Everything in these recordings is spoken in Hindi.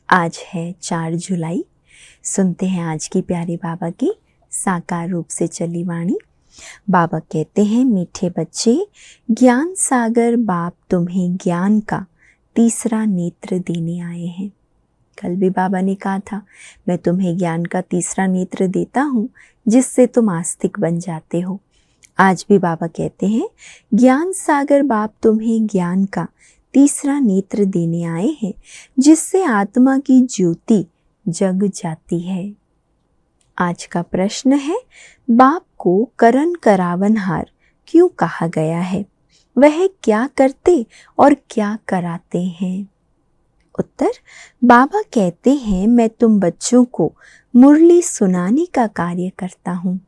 आज है 4 जुलाई। सुनते हैं आज की प्यारे बाबा की साकार रूप से चली वाणी। बाबा कहते हैं, मीठे बच्चे, ज्ञान सागर बाप तुम्हें ज्ञान का तीसरा नेत्र देने आए हैं। कल भी बाबा ने कहा था, मैं तुम्हें ज्ञान का तीसरा नेत्र देता हूँ जिससे तुम आस्तिक बन जाते हो। आज भी बाबा कहते हैं, ज्ञान सागर बाप तुम्हें ज्ञान का तीसरा नेत्र देने आए हैं जिससे आत्मा की ज्योति जग जाती है। आज का प्रश्न है, बाप को करण करावनहार क्यों कहा गया है? वह क्या करते और क्या कराते हैं? उत्तर, बाबा कहते हैं, मैं तुम बच्चों को मुरली सुनाने का कार्य करता हूँ।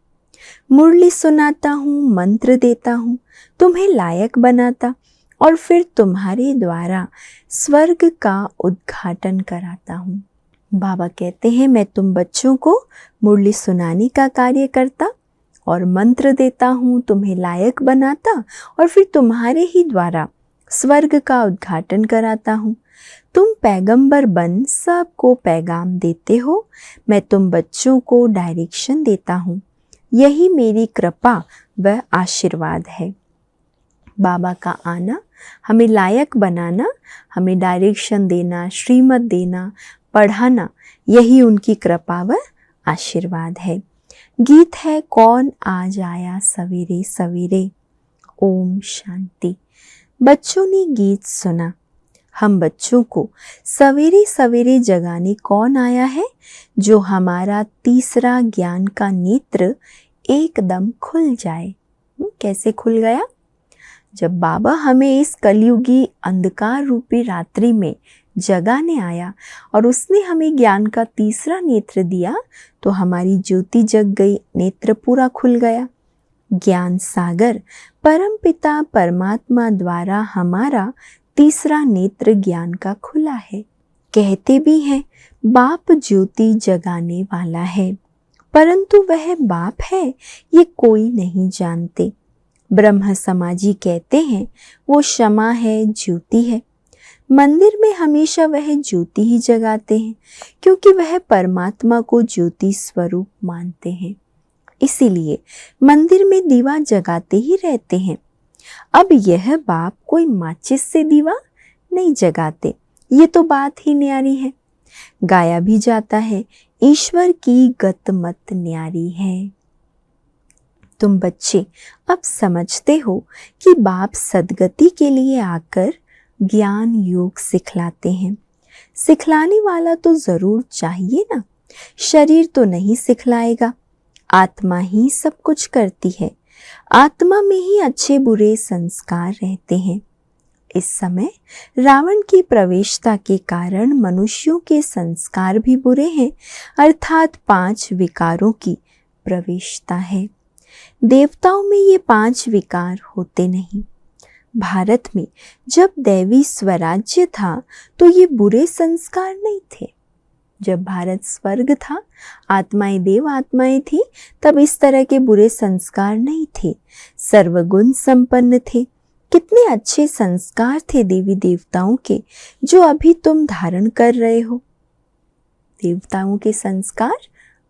मुरली सुनाता हूँ, मंत्र देता हूँ, तुम्हें लायक बनाता और फिर तुम्हारे द्वारा स्वर्ग का उद्घाटन कराता हूँ। बाबा कहते हैं, मैं तुम बच्चों को मुरली सुनाने का कार्य करता और मंत्र देता हूँ, तुम्हें लायक बनाता और फिर तुम्हारे ही द्वारा स्वर्ग का उद्घाटन कराता हूँ। तुम पैगंबर बन सबको पैगाम देते हो। मैं तुम बच्चों को डायरेक्शन देता हूँ। यही मेरी कृपा व आशीर्वाद है। बाबा का आना, हमें लायक बनाना, हमें डायरेक्शन देना, श्रीमत देना, पढ़ाना, यही उनकी कृपा व आशीर्वाद है। गीत है, कौन आज आया सवेरे सवेरे। ओम शांति। बच्चों ने गीत सुना। हम बच्चों को सवेरे सवेरे जगाने कौन आया है? जो हमारा तीसरा ज्ञान का नेत्र एकदम खुल जाए। कैसे खुल गया? जब बाबा हमें इस कलयुगी अंधकार रूपी रात्रि में जगाने आया और उसने हमें ज्ञान का तीसरा नेत्र दिया तो हमारी ज्योति जग गई, नेत्र पूरा खुल गया। ज्ञान सागर परमपिता परमात्मा द्वारा हमारा तीसरा नेत्र ज्ञान का खुला है। कहते भी हैं, बाप ज्योति जगाने वाला है, परंतु वह बाप है ये कोई नहीं जानते। ब्रह्म समाजी कहते हैं, वो क्षमा है, ज्योति है। मंदिर में हमेशा वह ज्योति ही जगाते हैं क्योंकि वह परमात्मा को ज्योति स्वरूप मानते हैं। इसीलिए मंदिर में दीवा जगाते ही रहते हैं। अब यह बाप कोई माचिस से दीवा नहीं जगाते, ये तो बात ही न्यारी है। गाया भी जाता है, ईश्वर की गत मत न्यारी है। तुम बच्चे अब समझते हो कि बाप सद्गति के लिए आकर ज्ञान योग सिखलाते हैं। सिखलाने वाला तो जरूर चाहिए ना, शरीर तो नहीं सिखलाएगा। आत्मा ही सब कुछ करती है। आत्मा में ही अच्छे बुरे संस्कार रहते हैं। इस समय रावण की प्रवेशता के कारण मनुष्यों के संस्कार भी बुरे हैं, अर्थात 5 विकारों की प्रवेशता है। देवताओं में ये 5 विकार होते नहीं। भारत में जब दैवी स्वराज्य था तो ये बुरे संस्कार नहीं थे। जब भारत स्वर्ग था, आत्माएं देव आत्माएं थी, तब इस तरह के बुरे संस्कार नहीं थे। सर्वगुण संपन्न थे। कितने अच्छे संस्कार थे देवी देवताओं के जो अभी तुम धारण कर रहे हो। देवताओं के संस्कार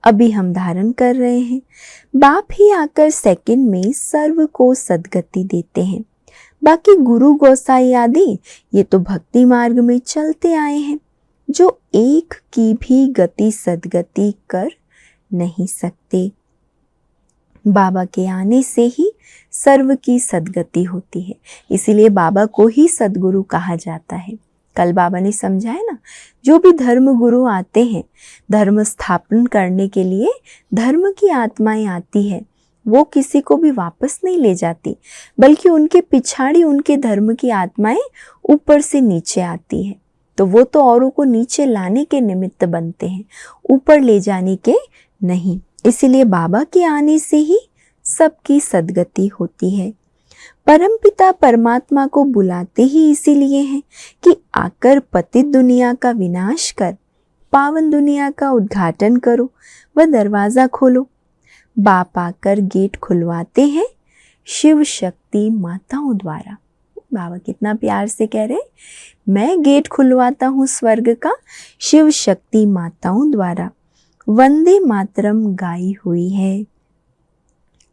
अभी हम धारण कर रहे हैं। बाप ही आकर सेकंड में सर्व को सद्गति देते हैं। बाकी गुरु गोसाई आदि ये तो भक्ति मार्ग में चलते आए हैं जो एक की भी गति सद्गति कर नहीं सकते। बाबा के आने से ही सर्व की सद्गति होती है, इसीलिए बाबा को ही सद्गुरु कहा जाता है। कल बाबा ने समझाया ना, जो भी धर्म गुरु आते हैं धर्म स्थापन करने के लिए, धर्म की आत्माएं आती है, वो किसी को भी वापस नहीं ले जाती, बल्कि उनके पिछाड़ी उनके धर्म की आत्माएं ऊपर से नीचे आती है। तो वो तो औरों को नीचे लाने के निमित्त बनते हैं, ऊपर ले जाने के नहीं। इसीलिए बाबा के आने से ही सबकी सद्गति होती है। परमपिता परमात्मा को बुलाते ही इसीलिए हैं कि आकर पतित दुनिया का विनाश कर पावन दुनिया का उद्घाटन करो व दरवाजा खोलो। बाप आकर गेट खुलवाते हैं शिव शक्ति माताओं द्वारा। बाबा कितना प्यार से कह रहे, मैं गेट खुलवाता हूँ स्वर्ग का, शिव शक्ति माताओं द्वारा वंदे मातरम गाई हुई है।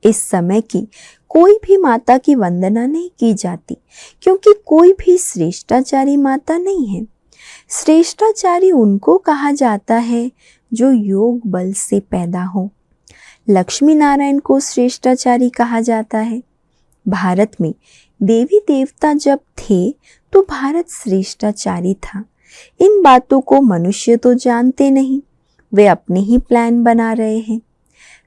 इस समय की कोई भी माता की वंदना नहीं की जाती, क्योंकि कोई भी श्रेष्ठाचारी माता नहीं है। श्रेष्ठाचारी उनको कहा जाता है जो योग बल से पैदा हो। लक्ष्मी नारायण को श्रेष्ठाचारी कहा जाता है। भारत में देवी देवता जब थे तो भारत श्रेष्ठाचारी था। इन बातों को मनुष्य तो जानते नहीं, वे अपने ही प्लान बना रहे हैं।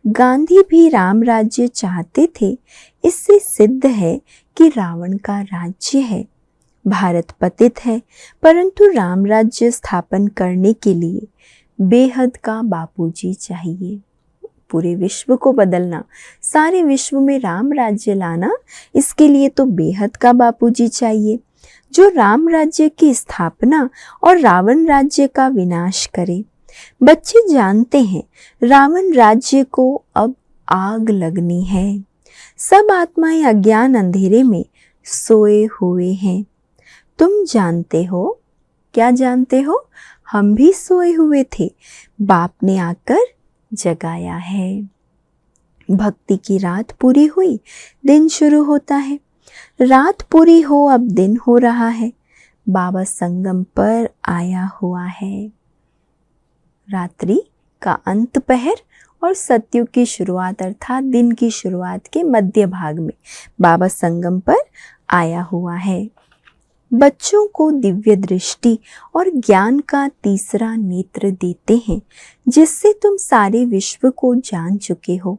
गांधी भी राम राज्य चाहते थे, इससे सिद्ध है कि रावण का राज्य है। भारत पतित है, परंतु राम राज्य स्थापन करने के लिए बेहद का बापूजी चाहिए। पूरे विश्व को बदलना, सारे विश्व में राम राज्य लाना, इसके लिए तो बेहद का बापूजी चाहिए, जो राम राज्य की स्थापना और रावण राज्य का विनाश करे। बच्चे जानते हैं रावण राज्य को अब आग लगनी है। सब आत्माएं अज्ञान अंधेरे में सोए हुए हैं। तुम जानते हो, क्या जानते हो? हम भी सोए हुए थे, बाप ने आकर जगाया है। भक्ति की रात पूरी हुई, दिन शुरू होता है। रात पूरी हो, अब दिन हो रहा है। बाबा संगम पर आया हुआ है। रात्रि का अंत पहर और सत्युग की शुरुआत अर्थात दिन की शुरुआत के मध्य भाग में बाबा संगम पर आया हुआ है। बच्चों को दिव्य दृष्टि और ज्ञान का तीसरा नेत्र देते हैं, जिससे तुम सारे विश्व को जान चुके हो।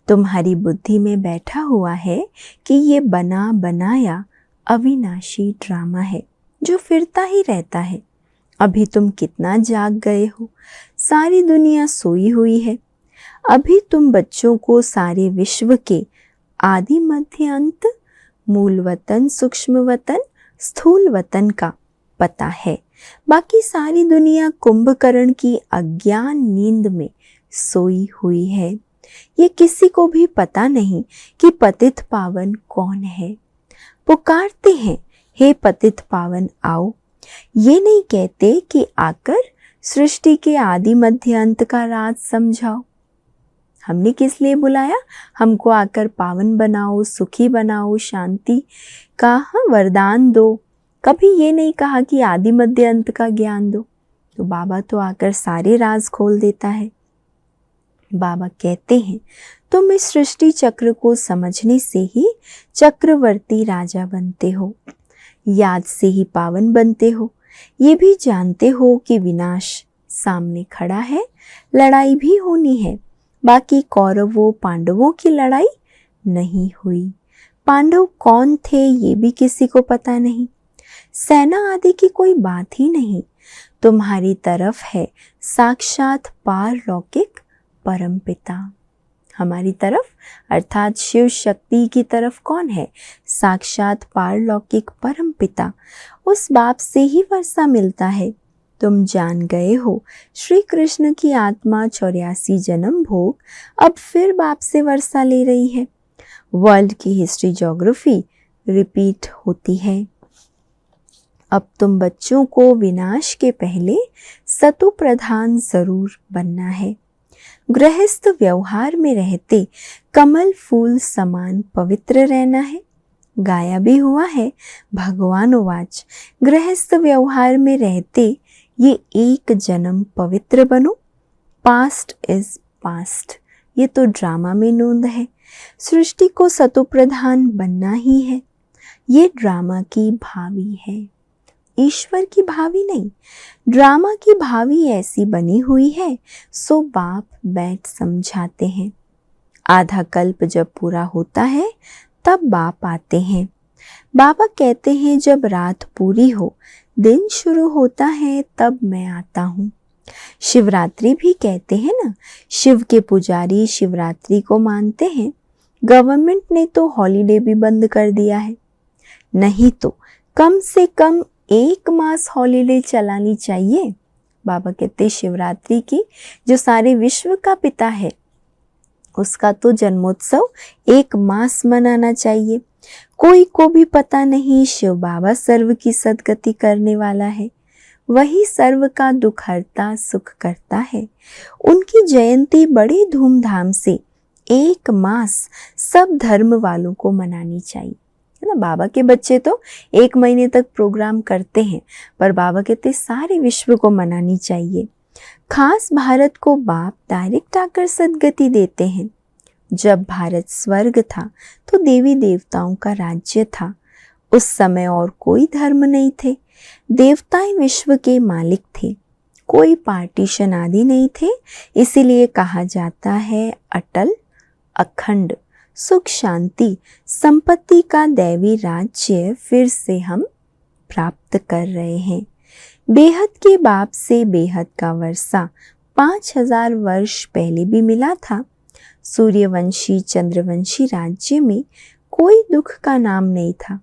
तुम्हारी बुद्धि में बैठा हुआ है कि ये बना बनाया अविनाशी ड्रामा है जो फिरता ही रहता है। अभी तुम कितना जाग गए हो, सारी दुनिया सोई हुई है। अभी तुम बच्चों को सारे विश्व के आदि मध्य अंत, मूल वतन, सूक्ष्म वतन, स्थूल वतन का पता है। बाकी सारी दुनिया कुंभकर्ण की अज्ञान नींद में सोई हुई है। ये किसी को भी पता नहीं कि पतित पावन कौन है। पुकारते हैं, हे पतित पावन आओ। ये नहीं कहते कि आकर सृष्टि के आदि मध्य अंत का राज समझाओ। हमने किस लिए बुलाया? हमको आकर पावन बनाओ, सुखी बनाओ, शांति का वरदान दो। कभी ये नहीं कहा कि आदि मध्य अंत का ज्ञान दो। तो बाबा तो आकर सारे राज खोल देता है। बाबा कहते हैं, तुम इस सृष्टि चक्र को समझने से ही चक्रवर्ती राजा बनते हो, याद से ही पावन बनते हो। ये भी जानते हो कि विनाश सामने खड़ा है, लड़ाई भी होनी है। बाकी कौरवों पांडवों की लड़ाई नहीं हुई। पांडव कौन थे ये भी किसी को पता नहीं। सेना आदि की कोई बात ही नहीं। तुम्हारी तरफ है साक्षात पारलौकिक परमपिता। हमारी तरफ अर्थात शिव शक्ति की तरफ कौन है? साक्षात पारलौकिक परमपिता। उस बाप से ही वर्षा मिलता है। तुम जान गए हो श्री कृष्ण की आत्मा 84 जन्म भोग अब फिर बाप से वर्षा ले रही है। वर्ल्ड की हिस्ट्री ज्योग्राफी रिपीट होती है। अब तुम बच्चों को विनाश के पहले सतो प्रधान जरूर बनना है। गृहस्थ व्यवहार में रहते कमल फूल समान पवित्र रहना है। गाया भी हुआ है भगवानोवाच, गृहस्थ व्यवहार में रहते ये एक जन्म पवित्र बनो। पास्ट इज पास्ट, ये तो ड्रामा में नोंद है। सृष्टि को सतो प्रधान बनना ही है। ये ड्रामा की भावी है, ईश्वर की भावी नहीं। ड्रामा की भावी ऐसी बनी हुई है, सो बाप बैठ समझाते हैं। आधा कल्प जब पूरा होता है तब बाप आते हैं। बाबा कहते हैं, जब रात पूरी हो दिन शुरू होता है तब मैं आता हूँ। शिवरात्रि भी कहते हैं ना, शिव के पुजारी शिवरात्रि को मानते हैं। गवर्नमेंट ने तो हॉलीडे भी बंद कर दिया है। नहीं तो कम से कम 1 मास हॉलीडे चलानी चाहिए। बाबा कहते शिवरात्रि की जो सारे विश्व का पिता है उसका तो जन्मोत्सव 1 मास मनाना चाहिए। कोई को भी पता नहीं शिव बाबा सर्व की सद्गति करने वाला है, वही सर्व का दुख हरता सुख करता है। उनकी जयंती बड़े धूमधाम से 1 मास सब धर्म वालों को मनानी चाहिए, है ना। बाबा के बच्चे तो 1 महीने तक प्रोग्राम करते हैं, पर बाबा कहते सारे विश्व को मनानी चाहिए। खास भारत को बाप डायरेक्ट आकर सद्गति देते हैं। जब भारत स्वर्ग था तो देवी देवताओं का राज्य था। उस समय और कोई धर्म नहीं थे, देवताएं विश्व के मालिक थे, कोई पार्टीशन आदि नहीं थे। इसीलिए कहा जाता है अटल अखंड सुख शांति संपत्ति का दैवी राज्य फिर से हम प्राप्त कर रहे हैं। बेहद के बाप से बेहद का वर्षा 5000 वर्ष पहले भी मिला था। सूर्यवंशी चंद्रवंशी राज्य में कोई दुख का नाम नहीं था।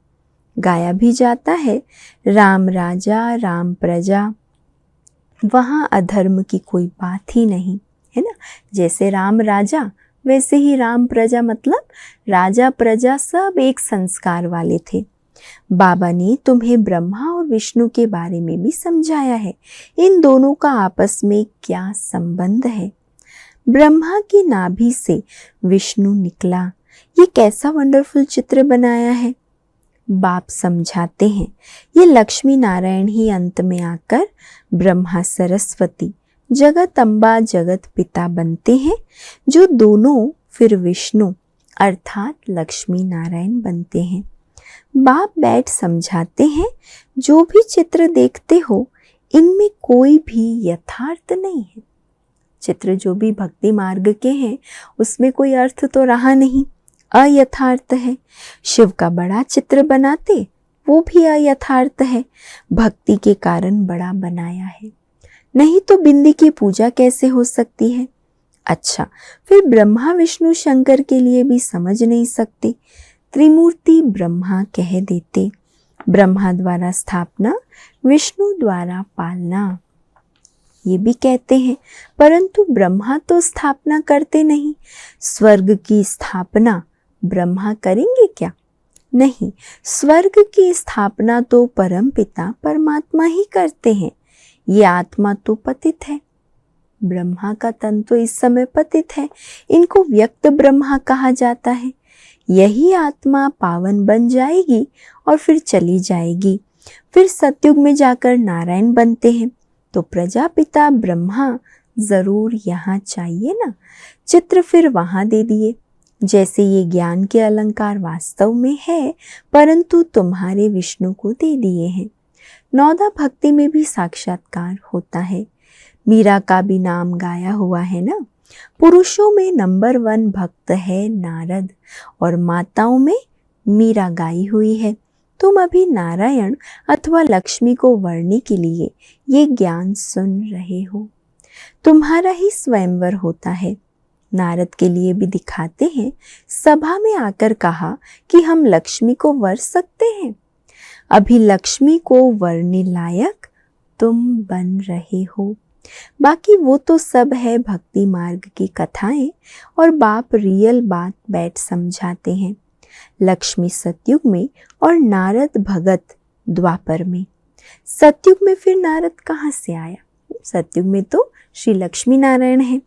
गाया भी जाता है राम राजा राम प्रजा, वहाँ अधर्म की कोई बात ही नहीं, है ना। जैसे राम राजा वैसे ही राम प्रजा, मतलब राजा प्रजा सब एक संस्कार वाले थे। बाबा ने तुम्हें ब्रह्मा और विष्णु के बारे में भी समझाया है। इन दोनों का आपस में क्या संबंध है। ब्रह्मा की नाभि से विष्णु निकला, ये कैसा वंडरफुल चित्र बनाया है। बाप समझाते हैं ये लक्ष्मी नारायण ही अंत में आकर ब्रह्मा सरस्वती जगत अम्बा जगत पिता बनते हैं, जो दोनों फिर विष्णु अर्थात लक्ष्मी नारायण बनते हैं। बाप बैठ समझाते हैं जो भी चित्र देखते हो इनमें कोई भी यथार्थ नहीं है। चित्र जो भी भक्ति मार्ग के हैं उसमें कोई अर्थ तो रहा नहीं, अयथार्थ है। शिव का बड़ा चित्र बनाते वो भी अयथार्थ है, भक्ति के कारण बड़ा बनाया है, नहीं तो बिंदी की पूजा कैसे हो सकती है। अच्छा, फिर ब्रह्मा विष्णु शंकर के लिए भी समझ नहीं सकते। त्रिमूर्ति ब्रह्मा कह देते, ब्रह्मा द्वारा स्थापना विष्णु द्वारा पालना, ये भी कहते हैं, परंतु ब्रह्मा तो स्थापना करते नहीं। स्वर्ग की स्थापना ब्रह्मा करेंगे क्या? नहीं, स्वर्ग की स्थापना तो परम पिता परमात्मा ही करते हैं। ये आत्मा तो पतित है, ब्रह्मा का तन तो इस समय पतित है, इनको व्यक्त ब्रह्मा कहा जाता है। यही आत्मा पावन बन जाएगी और फिर चली जाएगी, फिर सतयुग में जाकर नारायण बनते हैं। तो प्रजापिता ब्रह्मा जरूर यहाँ चाहिए ना। चित्र फिर वहाँ दे दिए। जैसे ये ज्ञान के अलंकार वास्तव में है, परंतु तुम्हारे विष्णु को दे दिए हैं। नौदा भक्ति में भी साक्षात्कार होता है। मीरा का भी नाम गाया हुआ है ना। पुरुषों में नंबर 1 भक्त है नारद और माताओं में मीरा गाई हुई है। तुम अभी नारायण अथवा लक्ष्मी को वरने के लिए ये ज्ञान सुन रहे हो। तुम्हारा ही स्वयंवर होता है। नारद के लिए भी दिखाते हैं, सभा में आकर कहा कि हम लक्ष्मी को वर सकते हैं। अभी लक्ष्मी को वरने लायक तुम बन रहे हो। बाकी वो तो सब है भक्ति मार्ग की कथाएं, और बाप रियल बात बैठ समझाते हैं। लक्ष्मी सतयुग में और नारद भगत द्वापर में। सतयुग में फिर नारद कहाँ से आया? सतयुग में तो श्री लक्ष्मी नारायण है।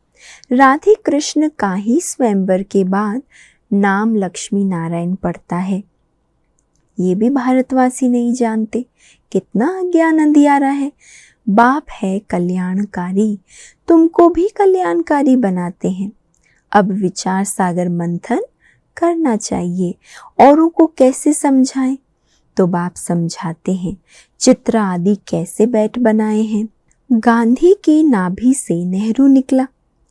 राधे कृष्ण का ही स्वयंवर के बाद नाम लक्ष्मी नारायण पड़ता है। ये भी भारतवासी नहीं जानते, कितना अज्ञान अंधियारा है। बाप है कल्याणकारी, तुमको भी कल्याणकारी बनाते हैं। अब विचार सागर मंथन करना चाहिए। औरों को कैसे समझाएं? तो बाप समझाते हैं, चित्र आदि कैसे बैठ बनाए हैं। गांधी की नाभि से नेहरू निकला,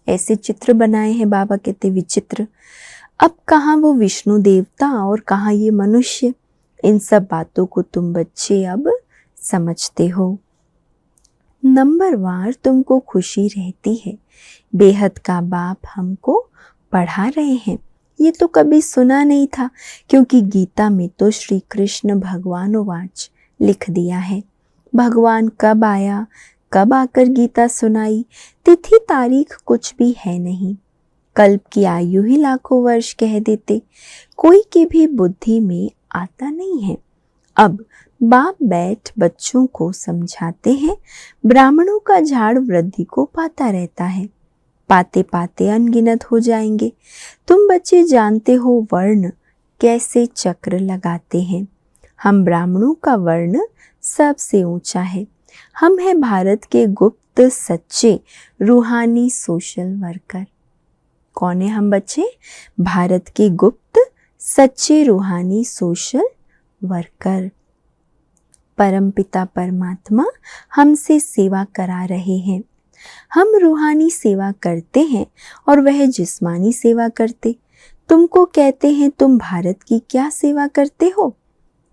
ऐसे चित्र बनाए हैं बाबा कहते विचित्र। अब कहाँ वो विष्णु देवता और कहाँ ये मनुष्य, इन सब बातों को तुम बच्चे अब समझते हो। नंबरवार तुमको खुशी रहती है। बेहद का बाप हमको पढ़ा रहे हैं। ये तो कभी सुना नहीं था, क्योंकि गीता में तो श्री कृष्ण भगवानोवाच लिख दिया है। भगवान कब आया, कब आकर गीता सुनाई, तिथि तारीख कुछ भी है नहीं। कल्प की आयु ही लाखों वर्ष कह देते। कोई की भी बुद्धि में आता नहीं है। अब बाप बैठ बच्चों को समझाते हैं, ब्राह्मणों का झाड़ वृद्धि को पाता रहता है, पाते पाते अनगिनत हो जाएंगे। तुम बच्चे जानते हो वर्ण कैसे चक्र लगाते हैं। हम ब्राह्मणों का वर्ण सबसे ऊंचा है। हम हैं भारत के गुप्त सच्चे रूहानी सोशल वर्कर। कौन है हम बच्चे? भारत के गुप्त सच्चे रूहानी सोशल वर्कर। परमपिता परमात्मा हमसे सेवा करा रहे हैं। हम रूहानी सेवा करते हैं और वह जिस्मानी सेवा करते। तुमको कहते हैं तुम भारत की क्या सेवा करते हो?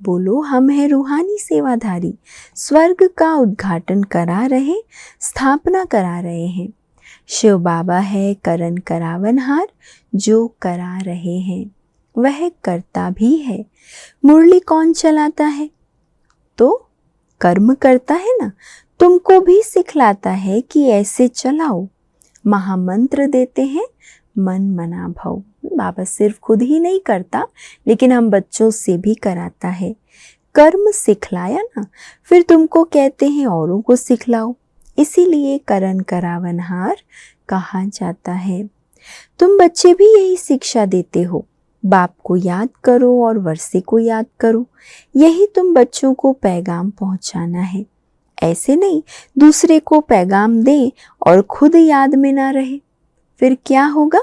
बोलो, हम हैं रूहानी सेवाधारी, स्वर्ग का उद्घाटन करा रहे, स्थापना करा रहे हैं। शिव बाबा है करण करावनहार, जो करा रहे हैं वह करता भी है। मुरली कौन चलाता है? तो कर्म करता है ना। तुमको भी सिखलाता है कि ऐसे चलाओ। महामंत्र देते हैं, मन मना भव। बाबा सिर्फ खुद ही नहीं करता, लेकिन हम बच्चों से भी कराता है। कर्म सिखलाया ना, फिर तुमको कहते हैं औरों को सिखलाओ। इसीलिए करण करावनहार कहा जाता है। तुम बच्चे भी यही शिक्षा देते हो, बाप को याद करो और वर्षे को याद करो। यही तुम बच्चों को पैगाम पहुंचाना है। ऐसे नहीं दूसरे को पैगाम दे और खुद याद में ना रहे, फिर क्या होगा?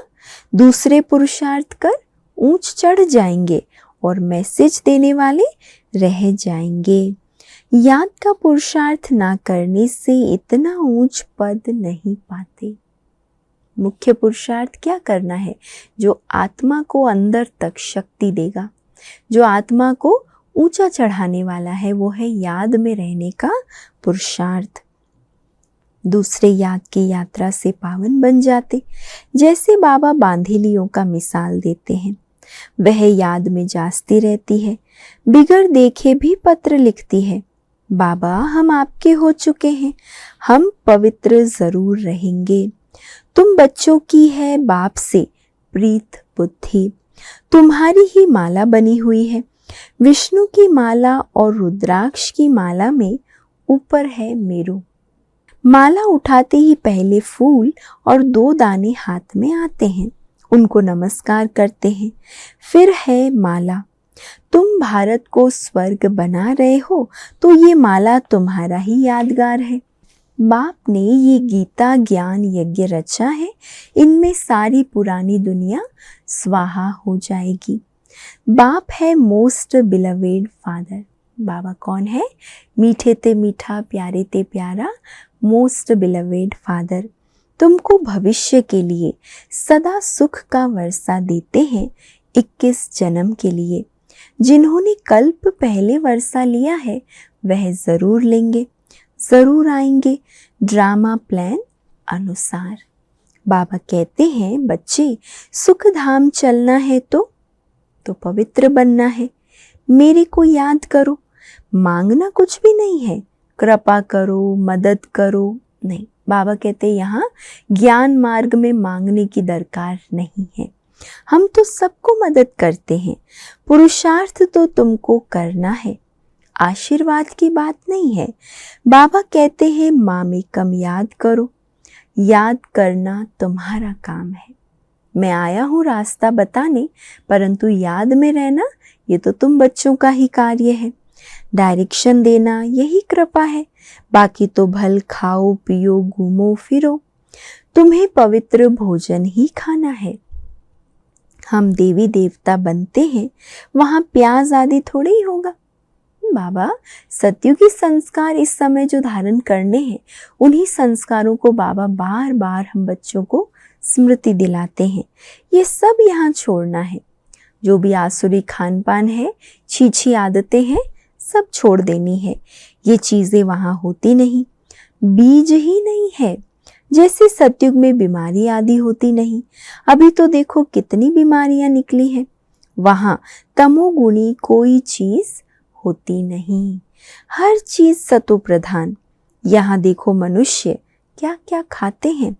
दूसरे पुरुषार्थ कर ऊंच चढ़ जाएंगे और मैसेज देने वाले रह जाएंगे। याद का पुरुषार्थ ना करने से इतना ऊंच पद नहीं पाते। मुख्य पुरुषार्थ क्या करना है? जो आत्मा को अंदर तक शक्ति देगा, जो आत्मा को ऊंचा चढ़ाने वाला है, वो है याद में रहने का पुरुषार्थ। दूसरे याद की यात्रा से पावन बन जाते। जैसे बाबा बांधेलियों का मिसाल देते हैं, वह याद में जाती रहती है, बिगर देखे भी पत्र लिखती है, बाबा हम आपके हो चुके हैं, हम पवित्र जरूर रहेंगे। तुम बच्चों की है बाप से प्रीत बुद्धि, तुम्हारी ही माला बनी हुई है। विष्णु की माला और रुद्राक्ष की माला में ऊपर है मेरू। माला उठाते ही पहले फूल और 2 दाने हाथ में आते हैं, उनको नमस्कार करते हैं, फिर है माला। तुम भारत को स्वर्ग बना रहे हो तो ये माला तुम्हारा ही यादगार है। बाप ने ये गीता ज्ञान यज्ञ रचा है, इनमें सारी पुरानी दुनिया स्वाहा हो जाएगी। बाप है मोस्ट बिलवेड फादर। बाबा कौन है? मीठे ते मीठा, प्यारे ते प्यारा, मोस्ट बिलवेड फादर। तुमको भविष्य के लिए सदा सुख का वर्षा देते हैं 21 जन्म के लिए। जिन्होंने कल्प पहले वर्षा लिया है वह जरूर लेंगे, जरूर आएंगे ड्रामा प्लान अनुसार। बाबा कहते हैं बच्चे सुख धाम चलना है तो पवित्र बनना है। मेरे को याद करो, मांगना कुछ भी नहीं है, कृपा करो, मदद करो नहीं। बाबा कहते यहाँ ज्ञान मार्ग में मांगने की दरकार नहीं है। हम तो सबको मदद करते हैं, पुरुषार्थ तो तुमको करना है, आशीर्वाद की बात नहीं है। बाबा कहते हैं मामेकम याद करो, याद करना तुम्हारा काम है। मैं आया हूँ रास्ता बताने, परंतु याद में रहना ये तो तुम बच्चों का ही कार्य है। डायरेक्शन देना यही कृपा है, बाकी तो भल खाओ पियो घूमो फिरो, तुम्हें पवित्र भोजन ही खाना है। हम देवी देवता बनते हैं, वहाँ प्याज आदि थोड़े ही होगा। बाबा सत्युगी संस्कार इस समय जो धारण करने हैं, उन्हीं संस्कारों को बाबा बार बार हम बच्चों को स्मृति दिलाते हैं। ये सब यहाँ छोड़ना है। जो भी आसुरी खान पान है, छीछी आदतें हैं, सब छोड़ देनी है। ये चीजें वहाँ होती नहीं, बीज ही नहीं है। जैसे सतयुग में बीमारी आदि होती नहीं, अभी तो देखो कितनी बीमारियां निकली हैं। वहाँ तमोगुणी कोई चीज होती नहीं, हर चीज सतो प्रधान। यहाँ देखो मनुष्य क्या क्या खाते हैं।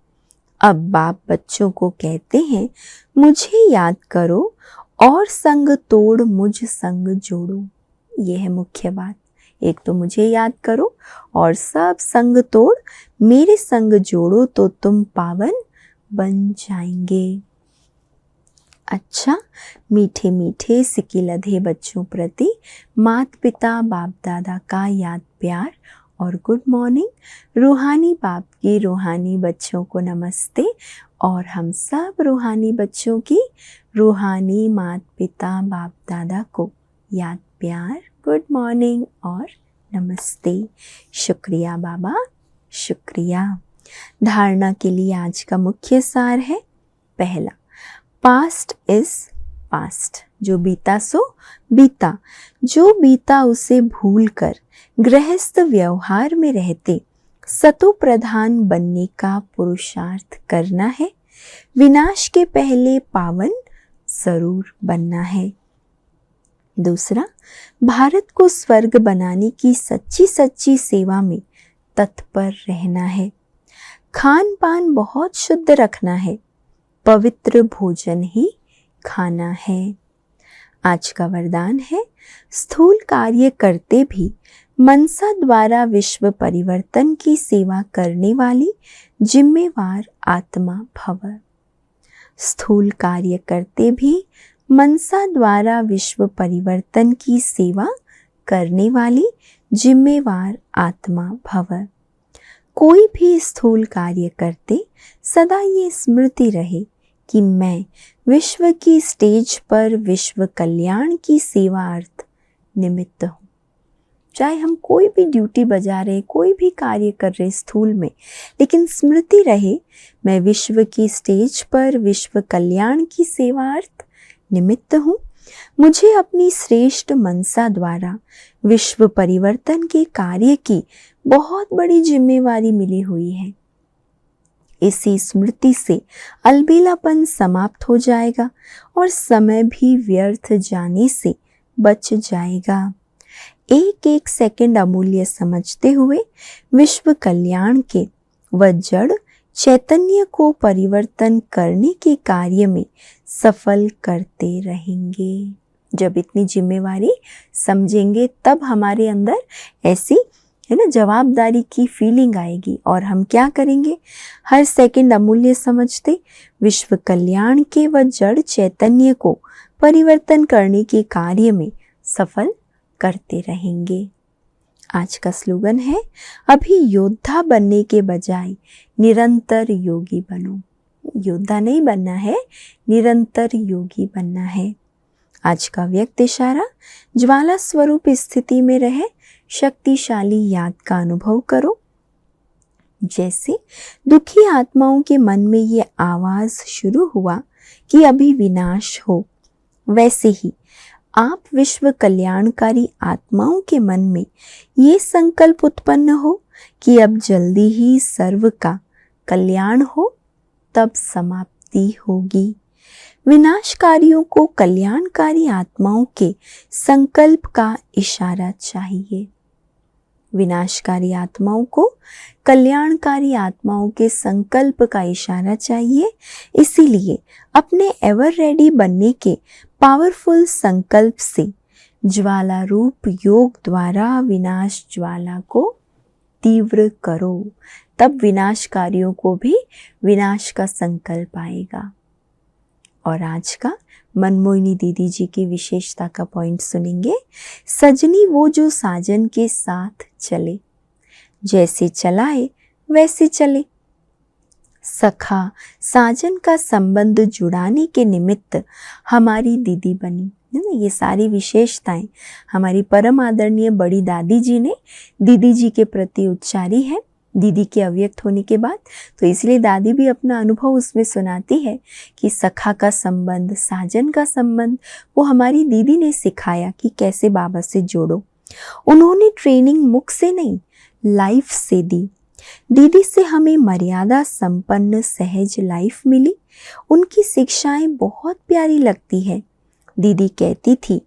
अब बाप बच्चों को कहते हैं मुझे याद करो और संग तोड़ मुझ संग जोड़ो। ये है मुख्य बात। एक तो मुझे याद करो और सब संग तोड़ मेरे संग जोड़ो तो तुम पावन बन जाएंगे। अच्छा, मीठे मीठे सिक्के लधे बच्चों प्रति माता पिता बाप दादा का याद प्यार और गुड मॉर्निंग। रूहानी बाप की रूहानी बच्चों को नमस्ते और हम सब रूहानी बच्चों की रूहानी माता पिता बाप दादा को याद प्यार गुड मॉर्निंग और नमस्ते। शुक्रिया बाबा, शुक्रिया। धारणा के लिए आज का मुख्य सार है, पहला, पास्ट इज पास्ट। जो बीता सो बीता। जो बीता उसे भूलकर गृहस्थ व्यवहार में रहते सतो प्रधान बनने का पुरुषार्थ करना है। विनाश के पहले पावन जरूर बनना है। दूसरा, भारत को स्वर्ग बनाने की सच्ची सच्ची सेवा में तत्पर रहना है। खान पान बहुत शुद्ध रखना है। पवित्र भोजन ही खाना है। आज का वरदान है, स्थूल कार्य करते भी मनसा द्वारा विश्व परिवर्तन की सेवा करने वाली जिम्मेवार आत्मा भव। स्थूल कार्य करते भी मनसा द्वारा विश्व परिवर्तन की सेवा करने वाली जिम्मेवार आत्मा भव। कोई भी स्थूल कार्य करते सदा ये स्मृति रहे कि मैं विश्व की स्टेज पर विश्व कल्याण की सेवार्थ निमित्त हूँ। चाहे हम कोई भी ड्यूटी बजा रहे, कोई भी कार्य कर रहे स्थूल में, लेकिन स्मृति रहे मैं विश्व की स्टेज पर विश्व कल्याण की सेवार्थ निमित्त हूँ। मुझे अपनी श्रेष्ठ मनसा द्वारा विश्व परिवर्तन के कार्य की बहुत बड़ी जिम्मेवारी मिली हुई है। इसी स्मृति से अलबेलापन समाप्त हो जाएगा और समय भी व्यर्थ जाने से बच जाएगा। एक एक सेकंड अमूल्य समझते हुए विश्व कल्याण के व जड़ चैतन्य को परिवर्तन करने के कार्य में सफल करते रहेंगे। जब इतनी जिम्मेवारी समझेंगे तब हमारे अंदर ऐसी है ना जवाबदारी की फीलिंग आएगी और हम क्या करेंगे, हर सेकंड अमूल्य समझते विश्व कल्याण के व जड़ चैतन्य को परिवर्तन करने के कार्य में सफल करते रहेंगे। आज का स्लोगन है, अभी योद्धा बनने के बजाय निरंतर योगी बनो। योद्धा नहीं बनना है, निरंतर योगी बनना है। आज का व्यक्त इशारा, ज्वाला स्वरूप स्थिति में रहे शक्तिशाली याद का अनुभव करो। जैसे दुखी आत्माओं के मन में ये आवाज शुरू हुआ कि अभी विनाश हो, वैसे ही आप विश्व कल्याणकारी आत्माओं के मन में ये संकल्प उत्पन्न हो कि अब जल्दी ही सर्व का कल्याण हो, तब समाप्ति होगी। विनाशकारियों को कल्याणकारी आत्माओं के संकल्प का इशारा चाहिए। विनाशकारी आत्माओं को कल्याणकारी आत्माओं के संकल्प का इशारा चाहिए। इसीलिए अपने एवर रेडी बनने के पावरफुल संकल्प से ज्वाला रूप योग द्वारा विनाश ज्वाला को तीव्र करो, तब विनाशकारियों को भी विनाश का संकल्प आएगा। और आज का मनमोहिनी दीदी जी की विशेषता का पॉइंट सुनेंगे। सजनी वो जो साजन के साथ चले, जैसे चलाए वैसे चले। सखा साजन का संबंध जुड़ाने के निमित्त हमारी दीदी बनी। ये सारी विशेषताएं हमारी परम आदरणीय बड़ी दादी जी ने दीदी जी के प्रति उच्चारी है दीदी के अव्यक्त होने के बाद। तो इसलिए दादी भी अपना अनुभव उसमें सुनाती है कि सखा का संबंध, साजन का संबंध वो हमारी दीदी ने सिखाया कि कैसे बाबा से जोड़ो। उन्होंने ट्रेनिंग मुख से नहीं, लाइफ से दी। दीदी से हमें मर्यादा संपन्न सहज लाइफ मिली। उनकी शिक्षाएं बहुत प्यारी लगती है। दीदी कहती थी,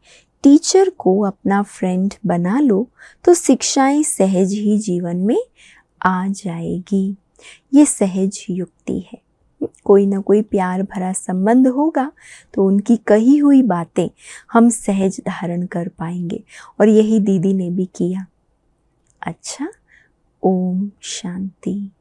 टीचर को अपना फ्रेंड बना लो तो शिक्षाएं सहज ही जीवन में आ जाएगी। ये सहज युक्ति है। कोई ना कोई प्यार भरा संबंध होगा तो उनकी कही हुई बातें हम सहज धारण कर पाएंगे, और यही दीदी ने भी किया। अच्छा, ओम शांति।